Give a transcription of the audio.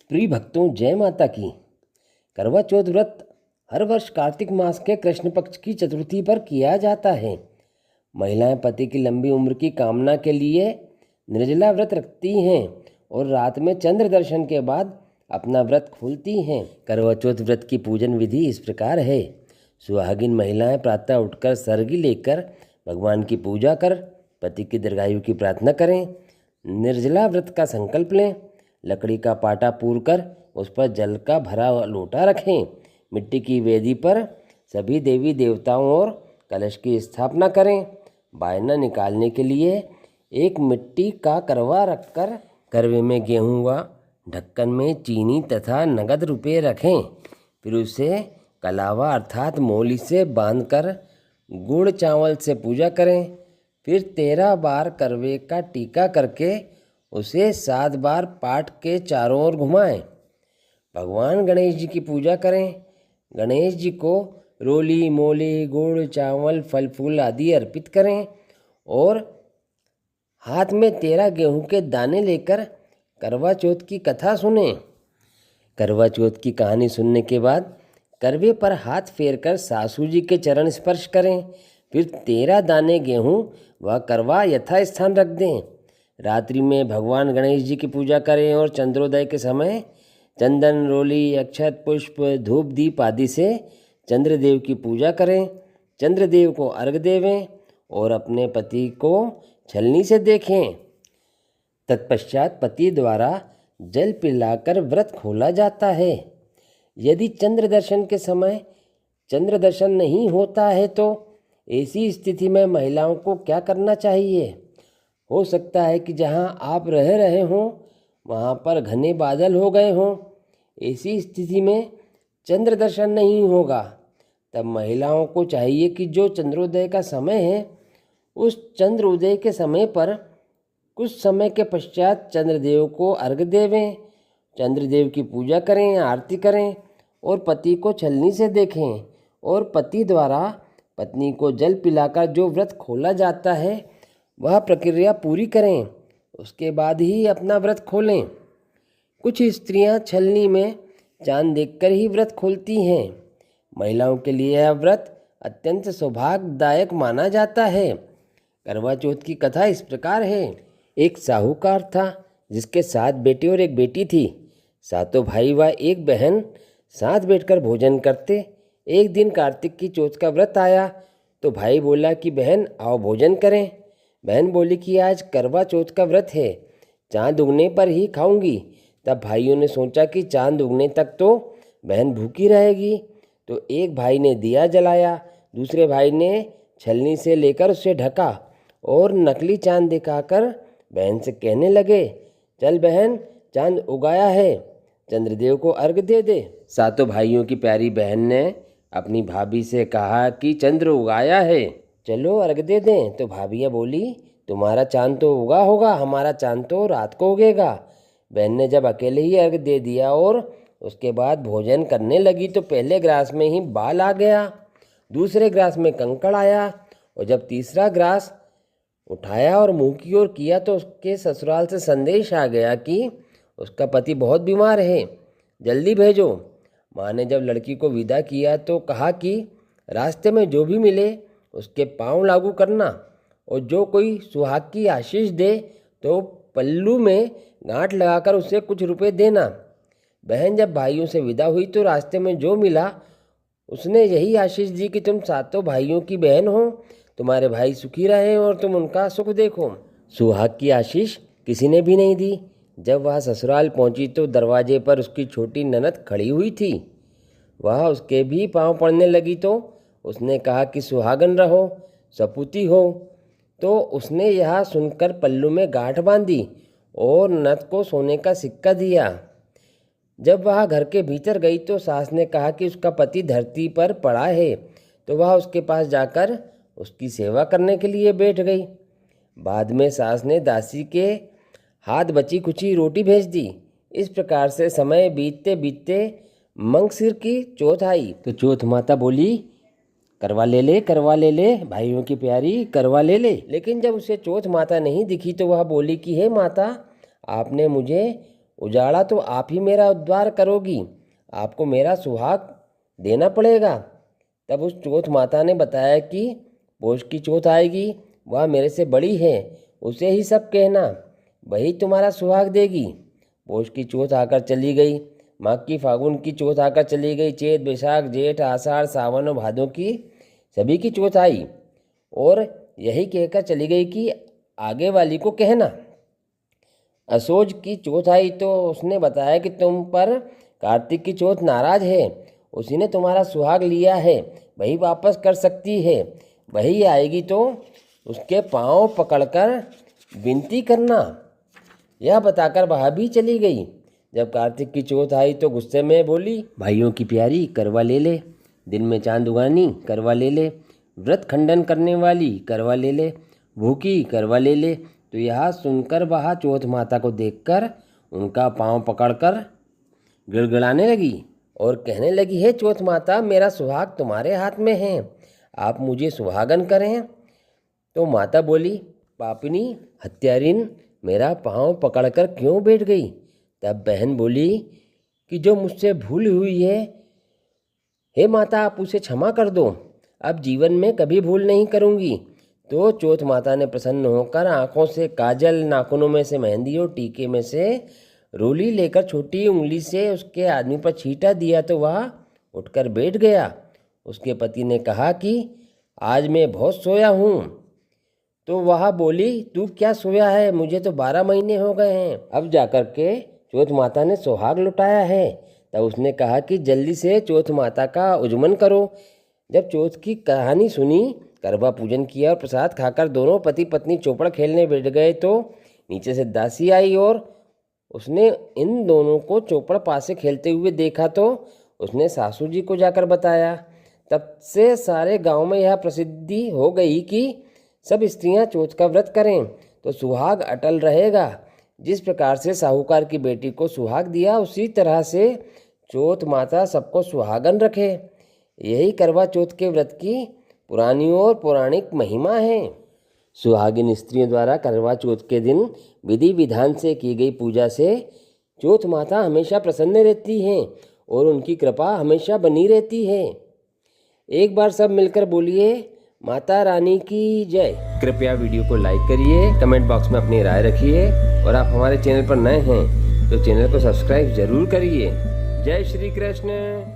प्रिय भक्तों, जय माता की। करवा चौथ व्रत हर वर्ष कार्तिक मास के कृष्ण पक्ष की चतुर्थी पर किया जाता है। महिलाएं पति की लंबी उम्र की कामना के लिए निर्जला व्रत रखती हैं और रात में चंद्र दर्शन के बाद अपना व्रत खोलती हैं। करवा चौथ व्रत की पूजन विधि इस प्रकार है। सुहागिन महिलाएं प्रातः उठकर सरगी लेकर भगवान की पूजा कर पति की दीर्घायु की प्रार्थना करें। निर्जला व्रत का संकल्प लें। लकड़ी का पाटा पूर कर उस पर जल का भरा लोटा रखें। मिट्टी की वेदी पर सभी देवी देवताओं और कलश की स्थापना करें। बायना निकालने के लिए एक मिट्टी का करवा रखकर करवे में गेहूं व ढक्कन में चीनी तथा नगद रुपये रखें। फिर उसे कलावा अर्थात मोली से बांधकर गुड़ चावल से पूजा करें। फिर 13 बार करवे का टीका करके उसे 7 बार पाट के चारों ओर घुमाएं। भगवान गणेश जी की पूजा करें। गणेश जी को रोली मोली गुड़ चावल फल फूल आदि अर्पित करें और हाथ में 13 गेहूं के दाने लेकर करवा चौथ की कथा सुने। करवा चौथ की कहानी सुनने के बाद करवे पर हाथ फेरकर सासू जी के चरण स्पर्श करें। फिर 13 दाने गेहूं व करवा यथास्थान रख दें। रात्रि में भगवान गणेश जी की पूजा करें और चंद्रोदय के समय चंदन रोली अक्षत पुष्प धूप दीप आदि से चंद्रदेव की पूजा करें। चंद्रदेव को अर्घ देवें और अपने पति को छलनी से देखें। तत्पश्चात पति द्वारा जल पिलाकर व्रत खोला जाता है। यदि चंद्र दर्शन के समय चंद्र दर्शन नहीं होता है तो ऐसी स्थिति में महिलाओं को क्या करना चाहिए? हो सकता है कि जहां आप रह रहे हों वहां पर घने बादल हो गए हों। ऐसी स्थिति में चंद्र दर्शन नहीं होगा। तब महिलाओं को चाहिए कि जो चंद्रोदय का समय है उस चंद्रोदय के समय पर कुछ समय के पश्चात चंद्रदेव को अर्घ देवें। चंद्रदेव की पूजा करें, आरती करें और पति को छलनी से देखें और पति द्वारा पत्नी को जल पिलाकर जो व्रत खोला जाता है वह प्रक्रिया पूरी करें। उसके बाद ही अपना व्रत खोलें। कुछ स्त्रियां छलनी में चांद देखकर ही व्रत खोलती हैं। महिलाओं के लिए यह व्रत अत्यंत सौभाग्यदायक माना जाता है। करवा चौथ की कथा इस प्रकार है। एक साहूकार था जिसके 7 बेटे और एक बेटी थी। सातों भाई व एक बहन साथ बैठकर भोजन करते। एक दिन कार्तिक की चौथ का व्रत आया तो भाई बोला कि बहन आओ भोजन करें। बहन बोली कि आज करवा चौथ का व्रत है, चांद उगने पर ही खाऊंगी। तब भाइयों ने सोचा कि चांद उगने तक तो बहन भूखी रहेगी। तो एक भाई ने दिया जलाया, दूसरे भाई ने छलनी से लेकर उसे ढका और नकली चांद दिखाकर बहन से कहने लगे, चल बहन चांद उगाया है, चंद्रदेव को अर्घ दे दे। सातों भाइयों की प्यारी बहन ने अपनी भाभी से कहा कि चंद्र उगाया है, चलो अर्घ दे दें। तो भाभियाँ बोली, तुम्हारा चांद तो उगा होगा, हमारा चांद तो रात को उगेगा। बहन ने जब अकेले ही अर्घ दे दिया और उसके बाद भोजन करने लगी तो पहले ग्रास में ही बाल आ गया, दूसरे ग्रास में कंकड़ आया और जब तीसरा ग्रास उठाया और मुंह की ओर किया तो उसके ससुराल से संदेश आ गया कि उसका पति बहुत बीमार है, जल्दी भेजो। माँ ने जब लड़की को विदा किया तो कहा कि रास्ते में जो भी मिले उसके पांव लागू करना और जो कोई सुहाग की आशीष दे तो पल्लू में गांठ लगाकर उसे कुछ रुपए देना। बहन जब भाइयों से विदा हुई तो रास्ते में जो मिला उसने यही आशीष दी कि तुम सातों भाइयों की बहन हो, तुम्हारे भाई सुखी रहे और तुम उनका सुख देखो। सुहाग की आशीष किसी ने भी नहीं दी। जब वह ससुराल पहुंची तो दरवाजे पर उसकी छोटी ननद खड़ी हुई थी। वह उसके भी पांव पड़ने लगी तो उसने कहा कि सुहागन रहो, सपूती हो। तो उसने यह सुनकर पल्लू में गांठ बांधी और ननद को सोने का सिक्का दिया। जब वह घर के भीतर गई तो सास ने कहा कि उसका पति धरती पर पड़ा है, तो वह उसके पास जाकर उसकी सेवा करने के लिए बैठ गई। बाद में सास ने दासी के हाथ बची कुची रोटी भेज दी। इस प्रकार से समय बीतते बीतते मंगसिर की चौथ आई तो चौथ माता बोली, करवा ले ले भाइयों की प्यारी, करवा ले ले। लेकिन जब उसे चौथ माता नहीं दिखी तो वह बोली कि हे माता, आपने मुझे उजाड़ा तो आप ही मेरा उद्धार करोगी, आपको मेरा सुहाग देना पड़ेगा। तब उस चौथ माता ने बताया कि पौष की चौथ आएगी, वह मेरे से बड़ी है, उसे ही सब कहना, वही तुम्हारा सुहाग देगी। पौष की चौथ आकर चली गई, माघ की फागुन की चौथ आकर चली गई, चैत बैसाख जेठ आषाढ़ सावन और भादों की सभी की चौथ आई और यही कहकर चली गई कि आगे वाली को कहना। असोज की चौथ आई तो उसने बताया कि तुम पर कार्तिक की चौथ नाराज है, उसी ने तुम्हारा सुहाग लिया है, वही वापस कर सकती है, वही आएगी तो उसके पांव पकड़कर विनती करना। यह बताकर वह भी चली गई। जब कार्तिक की चौथ आई तो गुस्से में बोली, भाइयों की प्यारी करवा ले ले, दिन में चांद उगानी करवा ले ले, व्रत खंडन करने वाली करवा ले ले, भूखी करवा ले ले। तो यह सुनकर वह चौथ माता को देखकर उनका पांव पकड़कर गिड़गिड़ाने लगी और कहने लगी, हे चौथ माता, मेरा सुहाग तुम्हारे हाथ में है, आप मुझे सुहागन करें। तो माता बोली, पापिनी हत्यारिन, मेरा पांव पकड़कर क्यों बैठ गई। तब बहन बोली कि जो मुझसे भूल हुई है, हे माता आप उसे क्षमा कर दो, अब जीवन में कभी भूल नहीं करूँगी। तो चौथ माता ने प्रसन्न होकर आँखों से काजल, नाखूनों में से मेहंदी और टीके में से रोली लेकर छोटी उंगली से उसके आदमी पर छींटा दिया तो वह उठकर बैठ गया। उसके पति ने कहा कि आज मैं बहुत सोया हूँ। तो वह बोली, तू क्या सोया है, मुझे तो 12 महीने हो गए हैं, अब जाकर के चौथ माता ने सुहाग लुटाया है। तब उसने कहा कि जल्दी से चौथ माता का उजमन करो। जब चौथ की कहानी सुनी, करवा पूजन किया और प्रसाद खाकर दोनों पति पत्नी चौपड़ खेलने बैठ गए तो नीचे से दासी आई और उसने इन दोनों को चौपड़ पास से खेलते हुए देखा तो उसने सासू जी को जाकर बताया। तब से सारे गांव में यह प्रसिद्धि हो गई कि सब स्त्रियां चौथ का व्रत करें तो सुहाग अटल रहेगा। जिस प्रकार से साहूकार की बेटी को सुहाग दिया, उसी तरह से चौथ माता सबको सुहागन रखे। यही करवा चौथ के व्रत की पुरानी और पौराणिक महिमा है। सुहागिन स्त्रियों द्वारा करवा चौथ के दिन विधि विधान से की गई पूजा से चौथ माता हमेशा प्रसन्न रहती हैं और उनकी कृपा हमेशा बनी रहती है। एक बार सब मिलकर बोलिए, माता रानी की जय। कृपया वीडियो को लाइक करिए, कमेंट बॉक्स में अपनी राय रखिए और आप हमारे चैनल पर नए हैं तो चैनल को सब्सक्राइब जरूर करिए। जय श्री कृष्ण।